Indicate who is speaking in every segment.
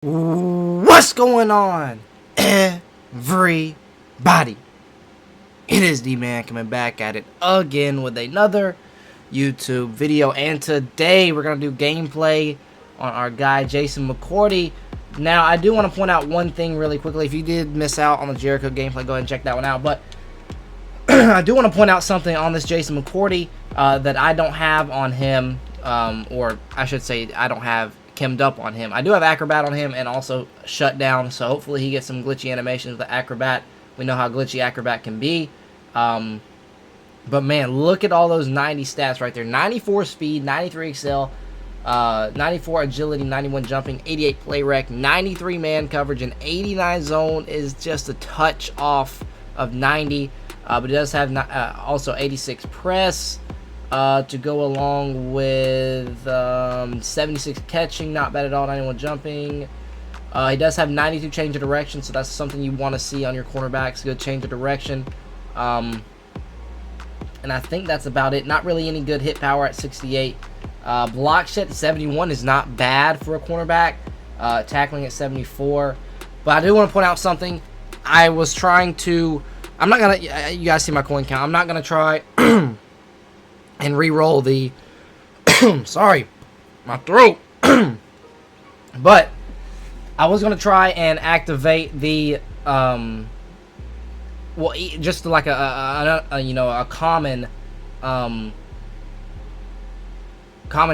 Speaker 1: What's going on, everybody? It is D-Man coming back at it again with another YouTube video, and today we're going to do gameplay on our guy Jason Mccourty. Now, I do want to point out one thing really quickly. If you did miss out on the Jericho gameplay, go ahead and check that one out. But I do want to point out something on this Jason Mccourty that I don't have on him, or I should say I don't have chemmed up on him. I do have Acrobat on him and also Shutdown, so hopefully he gets some glitchy animations with the Acrobat. We know how glitchy Acrobat can be. But man, look at all those 90 stats right there. 94 speed, 93 excel, 94 agility, 91 jumping, 88 play rec, 93 man coverage, and 89 zone is just a touch off of 90. But it does have also 86 press to go along with 76 catching, not bad at all, 91 jumping. He does have 92 change of direction, so that's something you want to see on your cornerbacks, good change of direction. And I think that's about it. Not really any good hit power at 68. Block shed at 71 is not bad for a cornerback. Tackling at 74. But I do want to point out something. I was trying to... I'm not going to... You guys see my coin count. I'm not going to try and re-roll the... sorry. My throat. But I was going to try and activate the... well, just like a common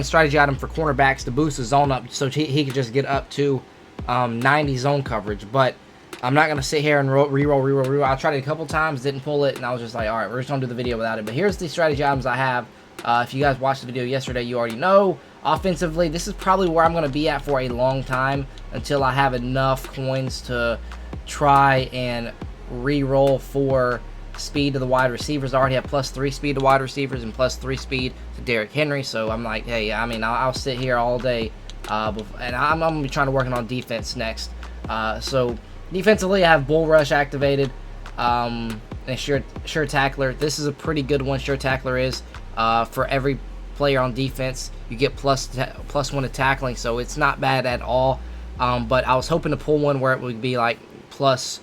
Speaker 1: strategy item for cornerbacks to boost the zone up, so he could just get up to 90 zone coverage. But I'm not gonna sit here and re-roll. I tried it a couple times, didn't pull it, and I was just like, all right, we're just gonna do the video without it. But here's the strategy items I have. If you guys watched the video yesterday, you already know. Offensively, this is probably where I'm gonna be at for a long time until I have enough coins to try and re-roll for speed to the wide receivers. I already have +3 speed to wide receivers and +3 speed to Derrick Henry, so I'm like, hey, I mean, I'll sit here all day, and I'm going to be trying to work on defense next. So defensively, I have Bull Rush activated, and Sure Tackler. This is a pretty good one, Sure Tackler is. For every player on defense, you get +1 to tackling, so it's not bad at all. But I was hoping to pull one where it would be like +1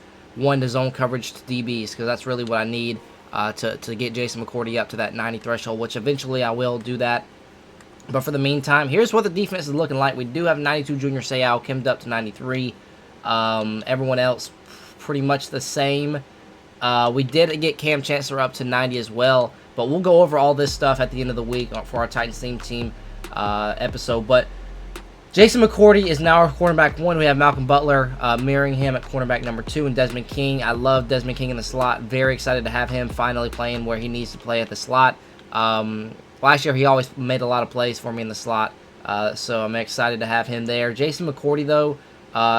Speaker 1: to zone coverage to DBs, because that's really what I need to get Jason Mccourty up to that 90 threshold, which eventually I will do that. But for the meantime, here's what the defense is looking like. We do have 92 Junior Seau chemmed up to 93. Everyone else pretty much the same. We did get Cam Chancellor up to 90 as well, but we'll go over all this stuff at the end of the week for our Titans Theme Team episode. But Jason Mccourty is now our cornerback 1. We have Malcolm Butler mirroring him at cornerback number 2, and Desmond King. I love Desmond King in the slot. Very excited to have him finally playing where he needs to play at the slot. Last year, he always made a lot of plays for me in the slot, so I'm excited to have him there. Jason Mccourty, though,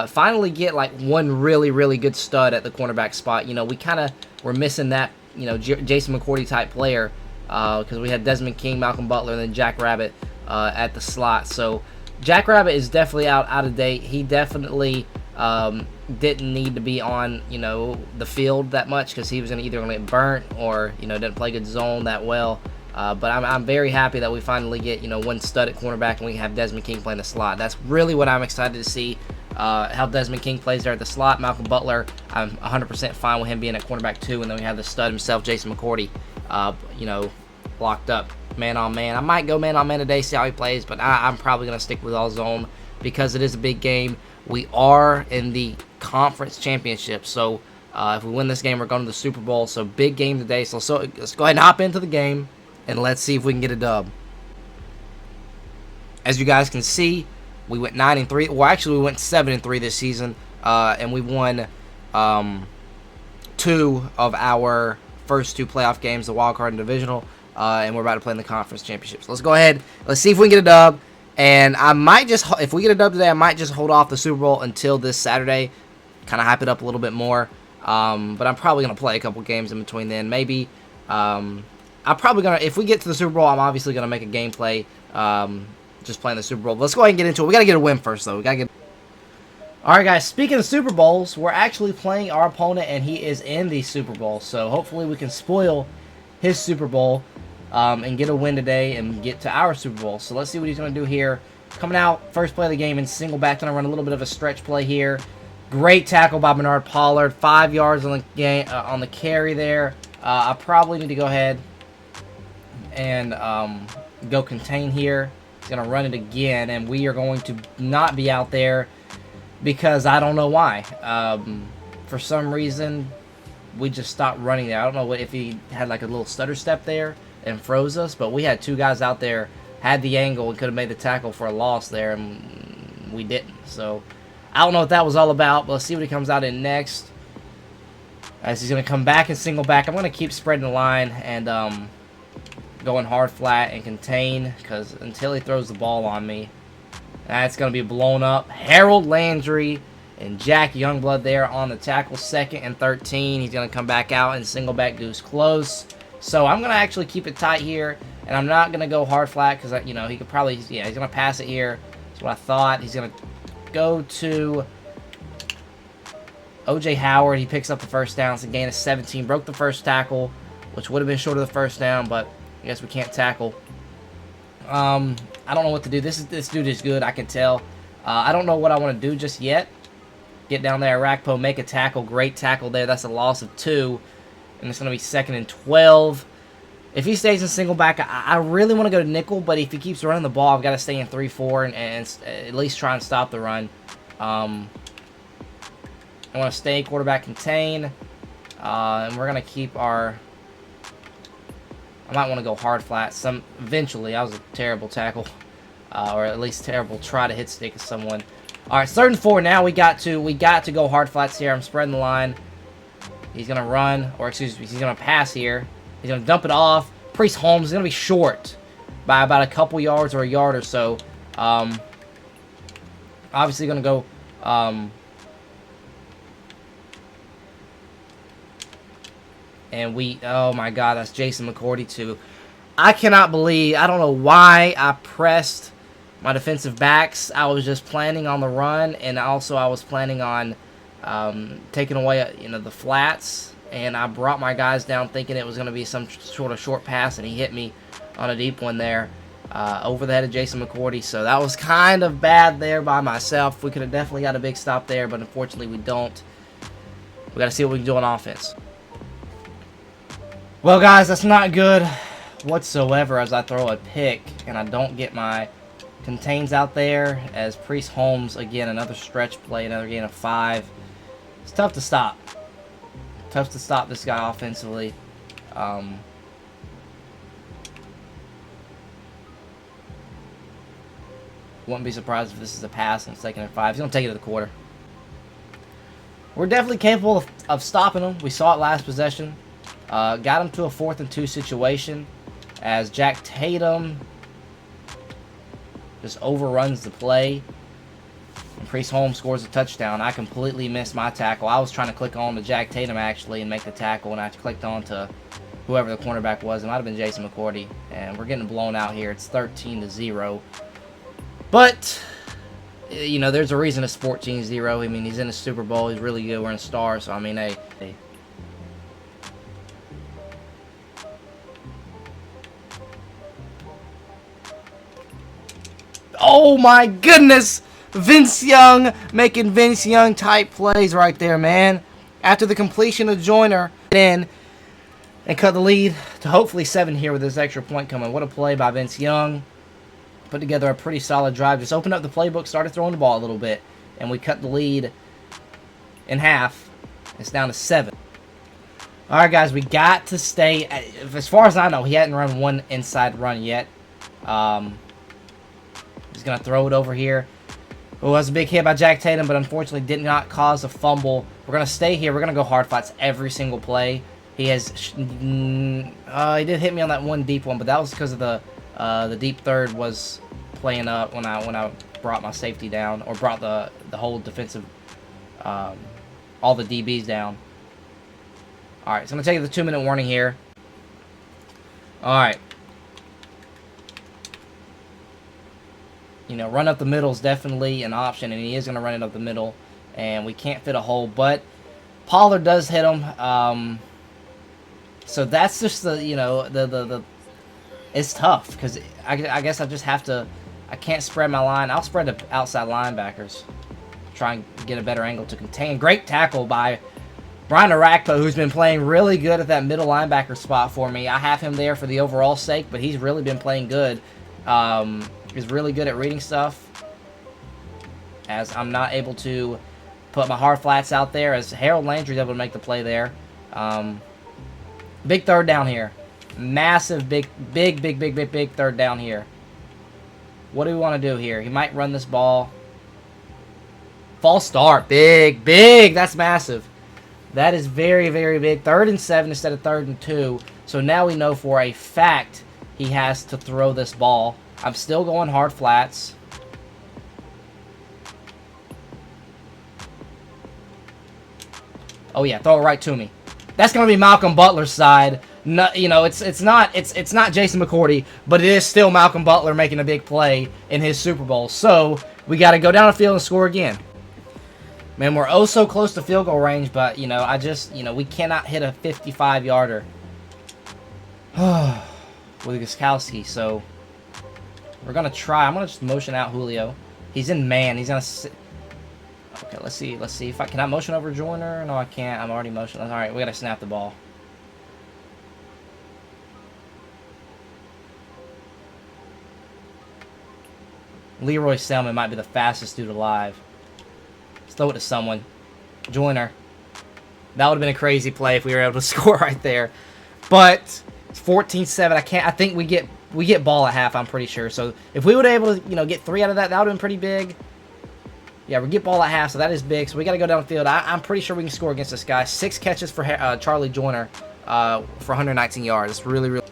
Speaker 1: finally get like one really, really good stud at the cornerback spot. You know, we kind of were missing that, you know, Jason Mccourty type player because we had Desmond King, Malcolm Butler, and then Jack Rabbit at the slot. So Jack Rabbit is definitely out of date. He definitely didn't need to be on, you know, the field that much because he was either going to get burnt or, you know, didn't play good zone that well. But I'm very happy that we finally get, you know, one stud at cornerback and we have Desmond King playing the slot. That's really what I'm excited to see, how Desmond King plays there at the slot. Malcolm Butler, I'm 100% fine with him being at cornerback 2, and then we have the stud himself, Jason Mccourty, you know, locked up man on man. I might go man on man today, see how he plays, but I'm probably going to stick with all zone because it is a big game. We are in the conference championship, so if we win this game, we're going to the Super Bowl. So big game today. So let's go ahead and hop into the game and let's see if we can get a dub. As you guys can see, we went 9-3. Well, actually, we went 7-3 this season, and we won 2 of our first 2 playoff games, the wild card and divisional. And we're about to play in the conference championships. Let's go ahead. Let's see if we can get a dub. And I might just, if we get a dub today, I might just hold off the Super Bowl until this Saturday. Kind of hype it up a little bit more. But I'm probably going to play a couple games in between then. Maybe, I'm probably going to, if we get to the Super Bowl, I'm obviously going to make a gameplay just playing the Super Bowl. But let's go ahead and get into it. We got to get a win first, though. We got to get... Alright, guys, speaking of Super Bowls, we're actually playing our opponent, and he is in the Super Bowl. So hopefully we can spoil his Super Bowl and get a win today and get to our Super Bowl. So let's see what he's going to do here. coming out, first play of the game, and single back. Going to run a little bit of a stretch play here. Great tackle by Bernard Pollard. 5 yards on the game, on the carry there. I probably need to go ahead and go contain here. He's going to run it again, and we are going to not be out there because I don't know why. For some reason, we just stopped running there. I don't know if he had like a little stutter step there and froze us, but we had 2 guys out there, had the angle, and could have made the tackle for a loss there, and we didn't. So I don't know what that was all about, but let's see what he comes out in next. As he's going to come back and single back. I'm going to keep spreading the line and going hard flat and contain, because until he throws the ball on me, that's going to be blown up. Harold Landry and Jack Youngblood there on the tackle, 2nd and 13. He's going to come back out and single back goose close. So I'm going to actually keep it tight here, and I'm not going to go hard flat because, you know, he could probably, yeah, he's going to pass it here. That's what I thought. He's going to go to O.J. Howard. He picks up the first down. It's a gain of 17. Broke the first tackle, which would have been short of the first down, but I guess we can't tackle. I don't know what to do. This dude is good, I can tell. I don't know what I want to do just yet. Get down there, Arakpo, make a tackle. Great tackle there. That's a loss of 2. And it's going to be 2nd and 12. If he stays in single back, I really want to go to nickel, but if he keeps running the ball, I've got to stay in 3-4 and at least try and stop the run. I want to stay quarterback contain. And we're going to keep our... I might want to go hard flat. Eventually, that was a terrible tackle. Or at least terrible try to hit stick of someone. Alright, 3rd and 4 now. We got to go hard flats here. I'm spreading the line. He's going to run, or excuse me, he's going to pass here. He's going to dump it off. Priest Holmes is going to be short by about a couple yards or a yard or so. Obviously going to go... and we... Oh, my God. That's Jason Mccourty, too. I cannot believe... I don't know why I pressed my defensive backs. I was just planning on the run, and also I was planning on taking away, you know, the flats. And I brought my guys down thinking it was going to be some sort of short pass, and he hit me on a deep one there over the head of Jason Mccourty. So that was kind of bad there by myself. We could have definitely got a big stop there, but unfortunately we don't. We got to see what we can do on offense. Well, guys, that's not good whatsoever as I throw a pick and I don't get my contains out there as Priest Holmes, again, another stretch play, another gain of 5. It's tough to stop. Tough to stop this guy offensively. Wouldn't be surprised if this is a pass and it's 2nd and 5. He's going to take it to the quarter. We're definitely capable of stopping him. We saw it last possession. Got him to a 4th and 2 situation as Jack Tatum just overruns the play. And Priest Holmes scores a touchdown. I completely missed my tackle. I was trying to click on to Jack Tatum, actually, and make the tackle, and I clicked on to whoever the cornerback was. It might have been Jason Mccourty. And we're getting blown out here. It's 13-0. But, you know, there's a reason it's 14-0. I mean, he's in the Super Bowl. He's really good. We're in a star. So, I mean, hey. Oh, my goodness. Vince Young making Vince Young type plays right there, man. After the completion of Joyner, in and cut the lead to hopefully 7 here with this extra point coming. What a play by Vince Young. Put together a pretty solid drive. Just opened up the playbook, started throwing the ball a little bit, and we cut the lead in half. It's down to 7. All right, guys, we got to stay. As far as I know, he hadn't run one inside run yet. He's going to throw it over here. Oh, that was a big hit by Jack Tatum, but unfortunately did not cause a fumble. We're going to stay here. We're going to go hard flats every single play. He has... he did hit me on that one deep one, but that was because of the deep third was playing up when I brought my safety down, or brought the whole defensive, all the DBs down. All right, so I'm going to take the 2-minute warning here. All right. You know, run up the middle is definitely an option, and he is going to run it up the middle, and we can't fit a hole, but Pollard does hit him. So that's just the, you know, it's tough, because I guess I just have to I can't spread my line. I'll spread the outside linebackers. Try and get a better angle to contain. Great tackle by Brian Arakpo, who's been playing really good at that middle linebacker spot for me. I have him there for the overall sake, but he's really been playing good. He's really good at reading stuff, as I'm not able to put my hard flats out there, as Harold Landry's able to make the play there. Big third down here. Massive, big third down here. What do we want to do here? He might run this ball. False start. Big. That's massive. That is very, very big. 3rd and 7 instead of 3rd and 2. So now we know for a fact he has to throw this ball. I'm still going hard flats. Oh yeah, throw it right to me. That's gonna be Malcolm Butler's side. No, you know, it's not Jason McCourty, but it is still Malcolm Butler making a big play in his Super Bowl. So we got to go down the field and score again. Man, we're oh so close to field goal range, but you know, we cannot hit a 55-yarder with Gostkowski. So we're gonna try. I'm gonna just motion out Julio. He's in man. He's gonna sit. Okay, let's see if can I motion over Joyner? No, I can't. I'm already motionless. All right, we gotta snap the ball. Leroy Selman might be the fastest dude alive. Let's throw it to someone. Joyner. That would have been a crazy play if we were able to score right there. But it's 14-7. I think we get ball at half, I'm pretty sure. So if we would have able to, you know, get 3 out of that, that would have been pretty big. Yeah, we get ball at half, so that is big. So we got to go down the field. I'm pretty sure we can score against this guy. 6 catches for Charlie Joyner for 119 yards. It's really, really...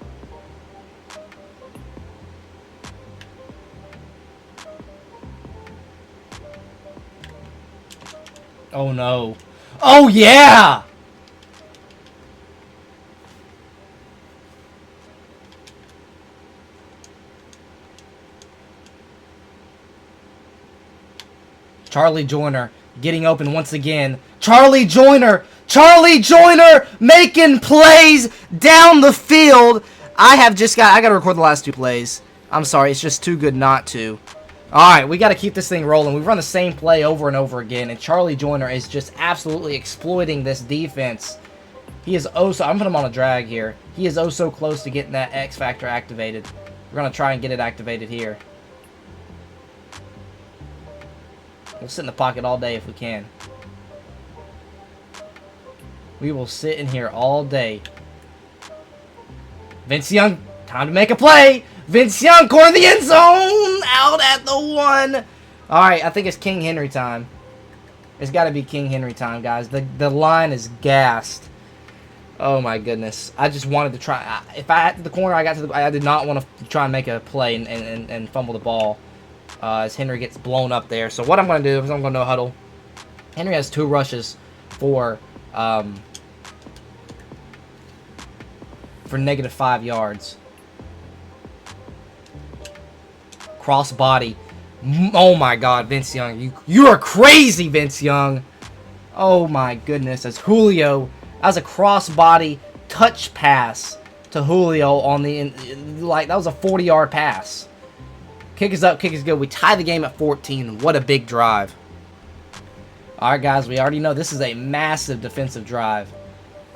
Speaker 1: Oh, no. Oh, yeah! Charlie Joyner getting open once again. Charlie Joyner making plays down the field. I got to record the last 2 plays. I'm sorry, it's just too good not to. Alright, we got to keep this thing rolling. We've run the same play over and over again, and Charlie Joyner is just absolutely exploiting this defense. He is I'm putting him on a drag here. He is so close to getting that X Factor activated. We're going to try and get it activated here. We'll sit in the pocket all day if we can. We will sit in here all day. Vince Young, time to make a play. Vince Young, corner of the end zone. Out at the 1. All right, I think it's King Henry time. It's got to be King Henry time, guys. The line is gassed. Oh, my goodness. I just wanted to try. If I had to the corner, I did not want to try and make a play and fumble the ball. As Henry gets blown up there. So what I'm going to do is I'm going to no huddle. Henry has 2 rushes for -5 yards. Cross body. Oh my God, Vince Young. You are crazy, Vince Young. Oh my goodness. As Julio, as a cross body touch pass to Julio on the, that was a 40-yard pass. Kick is up, kick is good. We tie the game at 14. What a big drive. All right, guys, we already know this is a massive defensive drive.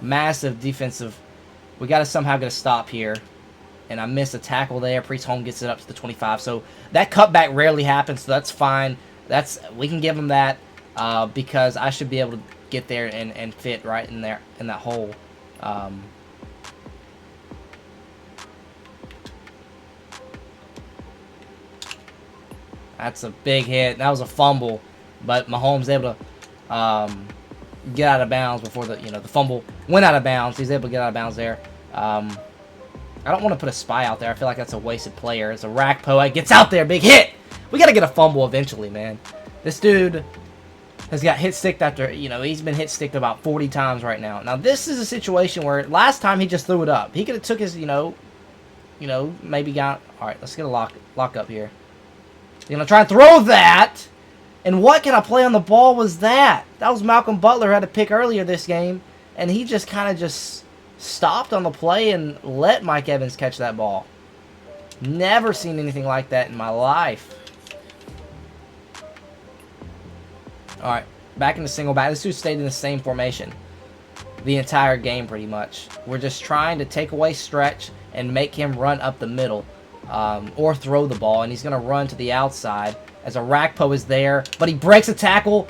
Speaker 1: Massive defensive. We got to somehow get a stop here. And I missed a tackle there. Priest Holmes gets it up to the 25. So that cutback rarely happens, so that's fine. We can give him that because I should be able to get there and fit right in there in that hole. That's a big hit. That was a fumble, but Mahomes able to get out of bounds before the fumble went out of bounds. He's able to get out of bounds there. I don't want to put a spy out there. I feel like that's a wasted player. It's a rack poet. Gets out there. Big hit. We got to get a fumble eventually, man. This dude has got hit sticked after, he's been hit sticked about 40 times right now. Now, this is a situation where last time he just threw it up. He could have took his, maybe got... All right, let's get a lock up here. He's going to try and throw that. And what kind of play on the ball was that? That was Malcolm Butler who had a pick earlier this game. And he just kind of stopped on the play and let Mike Evans catch that ball. Never seen anything like that in my life. Alright, back in the single back. This dude stayed in the same formation the entire game pretty much. We're just trying to take away stretch and make him run up the middle. Or throw the ball, and he's going to run to the outside as Arakpo is there, but he breaks a tackle.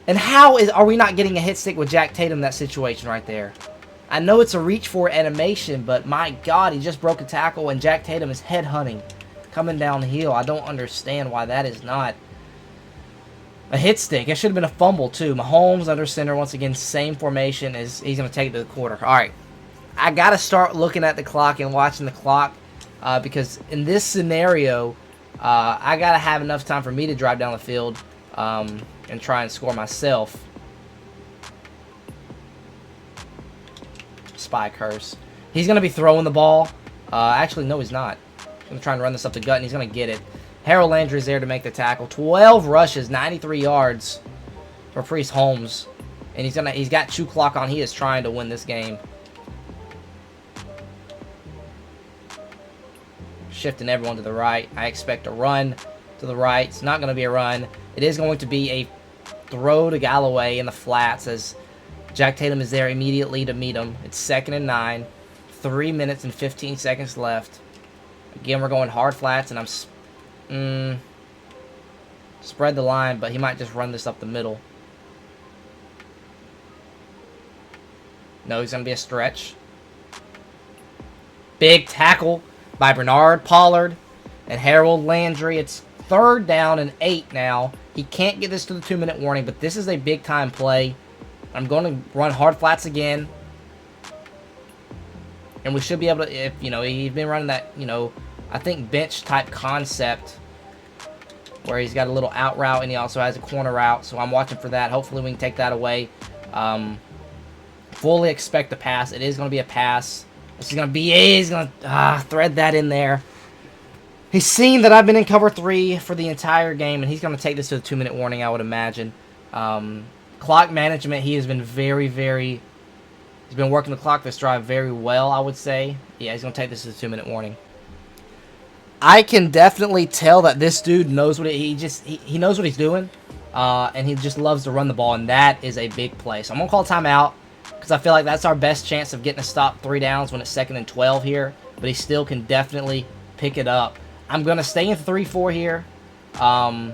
Speaker 1: And how are we not getting a hit stick with Jack Tatum in that situation right there? I know it's a reach for animation, but my God, he just broke a tackle, and Jack Tatum is headhunting coming downhill. I don't understand why that is not a hit stick. It should have been a fumble, too. Mahomes under center, once again, same formation. He's going to take it to the quarter. All right, I got to start looking at the clock and watching the clock. Because in this scenario, I got to have enough time for me to drive down the field and try and score myself. Spy curse. He's going to be throwing the ball. Actually, no, he's not. He's going to try and run this up the gut, and he's going to get it. Harold Landry's there to make the tackle. 12 rushes, 93 yards for Priest Holmes. And he's got chew clock on. He is trying to win this game. Shifting everyone to the right. I expect a run to the right. It's not going to be a run. It is going to be a throw to Galloway in the flats as Jack Tatum is there immediately to meet him. It's 2nd and 9. 3 minutes and 15 seconds left. Again, we're going hard flats, and I'm spread the line, but he might just run this up the middle. No, he's going to be a stretch. Big tackle by Bernard Pollard and Harold Landry. It's 3rd down and 8 now. He can't get this to the 2-minute warning, but this is a big-time play. I'm going to run hard flats again. And we should be able to, if, he's been running that, I think bench-type concept where he's got a little out route and he also has a corner route. So I'm watching for that. Hopefully we can take that away. Fully expect the pass. It is going to be a pass. This is going to be, he's going to thread that in there. He's seen that I've been in cover 3 for the entire game, and he's going to take this to the 2-minute warning, I would imagine. Clock management, he has been very, very, he's been working the clock this drive very well, I would say. Yeah, he's going to take this to the 2-minute warning. I can definitely tell that this dude knows what he knows what he's doing, and he just loves to run the ball, and that is a big play. So I'm going to call timeout, because I feel like that's our best chance of getting a stop 3 downs when it's 2nd and 12 here. But he still can definitely pick it up. I'm going to stay in 3-4 here. I'll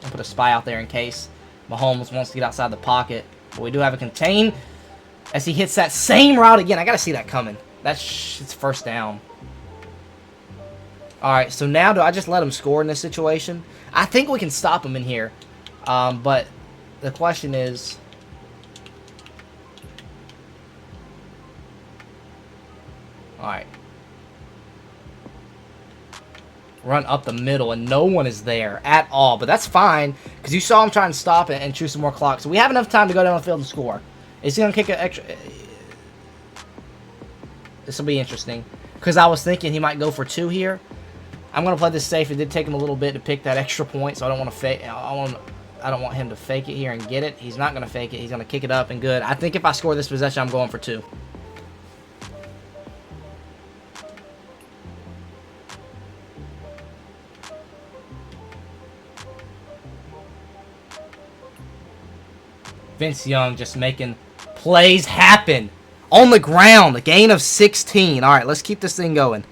Speaker 1: put a spy out there in case Mahomes wants to get outside the pocket. But we do have a contain as he hits that same route again. I got to see that coming. It's 1st down. Alright, so now do I just let him score in this situation? I think we can stop him in here. But the question is, alright, run up the middle, and no one is there at all. But that's fine, because you saw him trying to stop it and choose some more clock. So we have enough time to go down the field and score. Is he going to kick an extra? This will be interesting, because I was thinking he might go for 2 here. I'm going to play this safe. It did take him a little bit to pick that extra point, so I don't want to fake. I don't want him to fake it here and get it. He's not going to fake it. He's going to kick it up and good. I think if I score this possession, I'm going for 2. Vince Young just making plays happen on the ground. A gain of 16. All right, let's keep this thing going.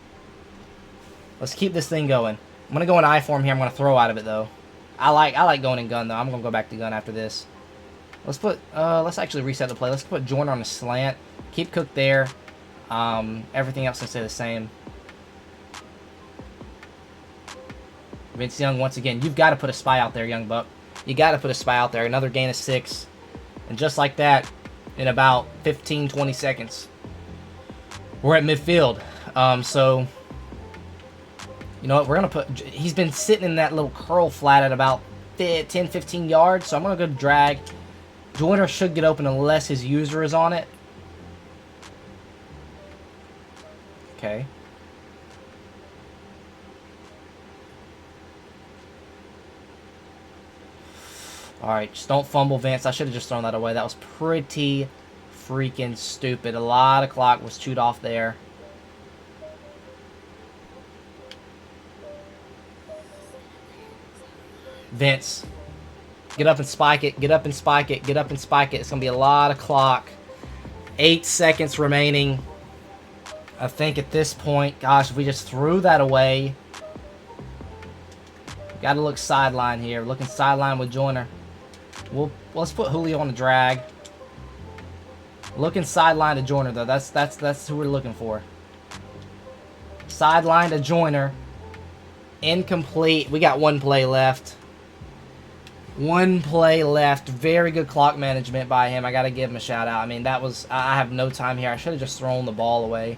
Speaker 1: Let's keep this thing going. I'm going to go in I form here. I'm going to throw out of it, though. I like going in gun, though. I'm going to go back to gun after this. Let's actually reset the play. Let's put Joyner on a slant. Keep Cook there. Everything else can stay the same. Vince Young, once again, you've got to put a spy out there, young buck. You got to put a spy out there. Another gain of 6. And just like that, in about 15, 20 seconds, we're at midfield. So, you know what? We're going to put... He's been sitting in that little curl flat at about 10, 15 yards. So I'm going to go drag. Joyner should get open unless his user is on it. Okay. Alright, just don't fumble, Vince. I should have just thrown that away. That was pretty freaking stupid. A lot of clock was chewed off there. Vince, get up and spike it. Get up and spike it. Get up and spike it. It's going to be a lot of clock. 8 seconds remaining. I think at this point, gosh, if we just threw that away. Got to look sideline here. Looking sideline with Joyner. Let's put Julio on the drag. Looking sideline to Joyner though. That's who we're looking for. Sideline to Joyner. Incomplete. We got 1 play left. 1 play left. Very good clock management by him. I got to give him a shout out. I mean, that was... I have no time here. I should have just thrown the ball away.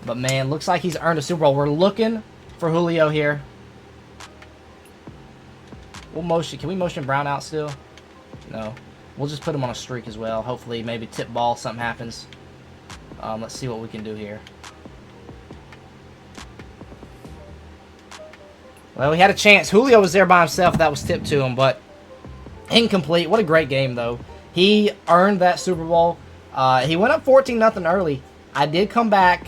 Speaker 1: But, man, looks like he's earned a Super Bowl. We're looking for Julio here. We'll motion... Can we motion Brown out still? No. We'll just put him on a streak as well. Hopefully, maybe tip ball, something happens. Let's see what we can do here. Well, we had a chance. Julio was there by himself. That was tipped to him, but incomplete. What a great game, though. He earned that Super Bowl. He went up 14-0 early. I did come back,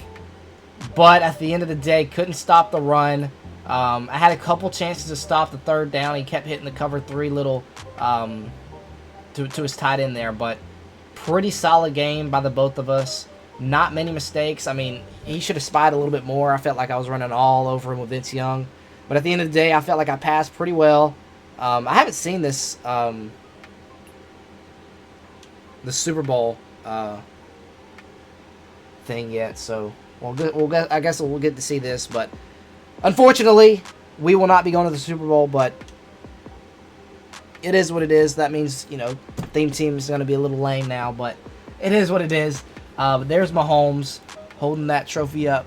Speaker 1: but at the end of the day, couldn't stop the run. I had a couple chances to stop the 3rd down. He kept hitting the cover 3 little to his tight end there, but pretty solid game by the both of us. Not many mistakes. I mean, he should have spied a little bit more. I felt like I was running all over him with Vince Young. But at the end of the day, I felt like I passed pretty well. I haven't seen this the Super Bowl thing yet, so I guess we'll get to see this. But unfortunately, we will not be going to the Super Bowl. But it is what it is. That means, you know, theme team is going to be a little lame now, but it is what it is. There's Mahomes holding that trophy up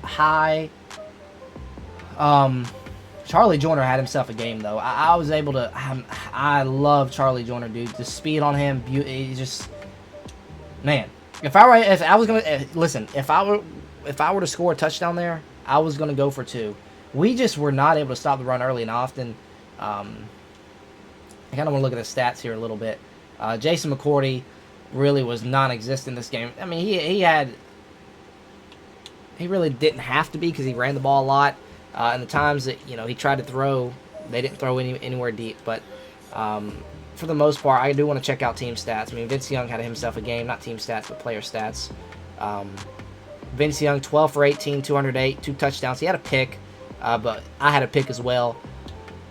Speaker 1: high. Charlie Joyner had himself a game, though. I was able to... I love Charlie Joyner, dude. The speed on him, he's just... Man, if I were to score a touchdown there, I was gonna go for 2. We just were not able to stop the run early and often. I kind of want to look at the stats here a little bit. Jason McCourty really was non-existent in this game. I mean, he really didn't have to be because he ran the ball a lot. And the times that, you know, he tried to throw, they didn't throw anywhere deep. But for the most part, I do want to check out team stats. I mean, Vince Young had himself a game, not team stats, but player stats. Vince Young, 12 for 18, 208, 2 touchdowns. He had a pick, but I had a pick as well.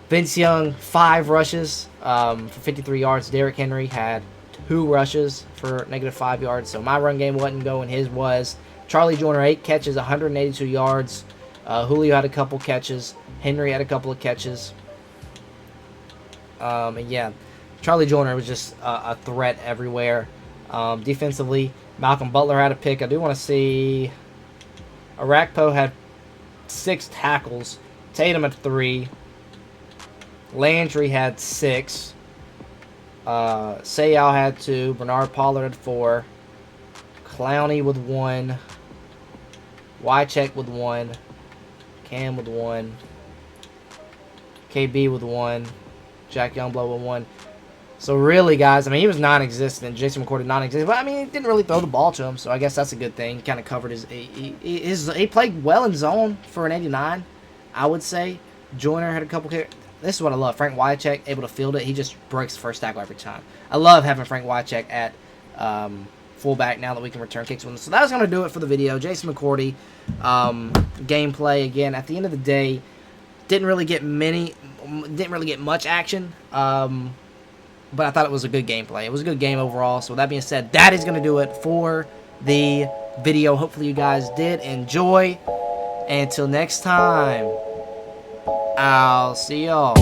Speaker 1: Vince Young, 5 rushes for 53 yards. Derrick Henry had 2 rushes for -5 yards. So my run game wasn't going. His was. Charlie Joyner, 8 catches, 182 yards. Julio had a couple catches. Henry had a couple of catches. And yeah, Charlie Joyner was just a threat everywhere. Defensively, Malcolm Butler had a pick. I do want to see... Arakpo had 6 tackles. Tatum had 3. Landry had 6. Sayal had 2. Bernard Pollard had 4. Clowney with 1. Wycheck with 1. Cam with 1. KB with 1. Jack Youngblood with 1. So really, guys, I mean, he was non-existent. Jason McCourty non-existent. But, I mean, he didn't really throw the ball to him, so I guess that's a good thing. He kind of covered his... He played well in zone for an 89, I would say. Joyner had a couple... This is what I love. Frank Wycheck, able to field it. He just breaks the first tackle every time. I love having Frank Wycheck at fullback now that we can return kicks with him. So that was going to do it for the video. Jason McCourty, gameplay again. At the end of the day, didn't really get much action. But I thought it was a good gameplay. It was a good game overall. So with that being said, that is going to do it for the video. Hopefully you guys did enjoy. And until next time, I'll see y'all.